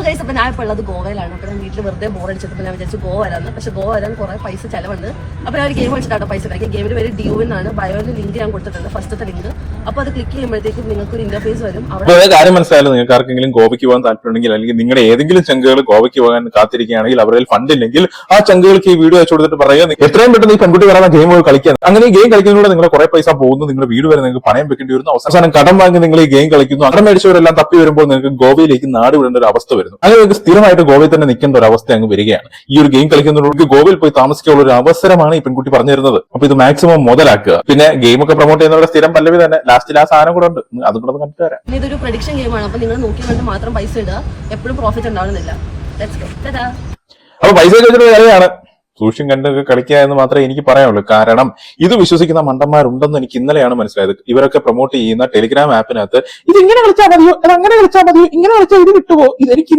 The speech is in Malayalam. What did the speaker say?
ഗൈസ്, അപ്പൊ ഞാൻ ഇപ്പോൾ ഉള്ളത് ഗോവയിലാണ്. അപ്പൊ ഞാൻ വീട്ടിൽ വെറുതെ ബോറടിച്ചപ്പോൾ ഞാൻ വിചാരിച്ചു ഗോവ വരാമെന്ന്. പക്ഷെ ഗോവ വരാൻ കുറെ പൈസ ചെലവുണ്ട്. അപ്പൊ ഞാൻ ഒരു ഗെയിം കളിച്ചിട്ടാണ് പൈസ ഉണ്ടാക്കി. ഗെയിമിന് പേര് ഡ്യൂ എന്നാണ്. ബയോയിൽ ലിങ്ക് ഞാൻ കൊടുത്തിട്ടുണ്ട്, ഫസ്റ്റത്തെ ലിങ്ക്. അപ്പൊ അത് ക്ലിക്ക് ചെയ്യുമ്പോഴത്തേക്കും നിങ്ങൾക്ക് ഒരു ഇന്റർഫേസ് വരും. അവിടെ കാര്യം മനസ്സിലായാലും നിങ്ങൾക്ക് ആർക്കെങ്കിലും ഗോവയ്ക്ക് പോകാൻ താല്പര്യമുണ്ടെങ്കിൽ, അല്ലെങ്കിൽ നിങ്ങളുടെ ഏതെങ്കിലും ചങ്കുകൾ ഗോവയ്ക്ക് പോകാൻ കാത്തിരിക്കുകയാണെങ്കിൽ, അവരുടെ ഫണ്ട് ഇല്ലെങ്കിൽ ആ ചങ്കുകൾക്ക് ഈ വീഡിയോ അയച്ചു കൊടുത്തിട്ട് പറയുക എത്രയും പെട്ടെന്ന് ഈ പെൺകുട്ടി വരാൻ ഗെയിം കളിക്കാൻ. അങ്ങനെ ഈ ഗെയിം കളിക്കുന്നതിലൂടെ നിങ്ങളുടെ കുറെ പൈസ പോകുന്നു, നിങ്ങളുടെ വീട് വരെ നിങ്ങൾക്ക് പണയം വെക്കേണ്ടി വരുന്നു. അവസാനം കടം വാങ്ങി നിങ്ങൾ ഈ ഗെയിം കളിക്കുന്നു. കടം മേടിച്ചവരെല്ലാം തപ്പി വരുമ്പോൾ നിങ്ങൾക്ക് ഗോവയിലേക്ക് നാട് വിടേണ്ട ഒരു അവസ്ഥ വരുന്നു. അങ്ങനെ നിങ്ങൾക്ക് സ്ഥിരമായിട്ട് ഗോവയിൽ തന്നെ നിൽക്കേണ്ട ഒരു അവസ്ഥ അങ്ങ് വരികയാണ്. ഈ ഒരു ഗെയിം കളിക്കുന്നവർക്ക് ഗോവയിൽ പോയി താമസിക്കാനുള്ള ഒരു അവസരമാണ് ഈ പെൺകുട്ടി പറഞ്ഞു തരുന്നത്. അപ്പൊ ഇത് മാക്സിമം മുതലാക്കുക. പിന്നെ ഗെയിം ഒക്കെ പ്രൊമോട്ട് ചെയ്യുന്നവരുടെ സ്ഥിരം പല്ലവി തന്നെ ലാസ്റ്റിൽ ആ സാധനം കൂടെ ഉണ്ട്, അതും കൂടെ കണ്ടിട്ട് വരാം. ഇതൊരു പ്രഡിക്ഷൻ ഗെയിമാണ്. അപ്പൊ നിങ്ങൾ നോക്കി കണ്ട് മാത്രം പൈസ ഇടുക. എപ്പോഴും പ്രോഫിറ്റ് ഉണ്ടാവുന്നില്ല. അപ്പൊ പൈസ ചോദിച്ചിട്ട് കാര്യമാണ് സൂക്ഷ്യം കണ്ടൊക്കെ കളിക്കുക എന്ന് മാത്രമേ എനിക്ക് പറയാനുള്ളൂ. കാരണം ഇത് വിശ്വസിക്കുന്ന മണ്ടന്മാരുണ്ടെന്ന് എനിക്ക് ഇന്നലെയാണ് മനസ്സിലായത്. ഇവരൊക്കെ പ്രൊമോട്ട് ചെയ്യുന്ന ടെലിഗ്രാം ആപ്പിനകത്ത് ഇത് ഇങ്ങനെ കളിച്ചാൽ മതിയോ, അത് അങ്ങനെ കളിച്ചാൽ മതിയോ, ഇങ്ങനെ കളിച്ചാൽ ഇത് കിട്ടുമോ, ഇതെനിക്ക്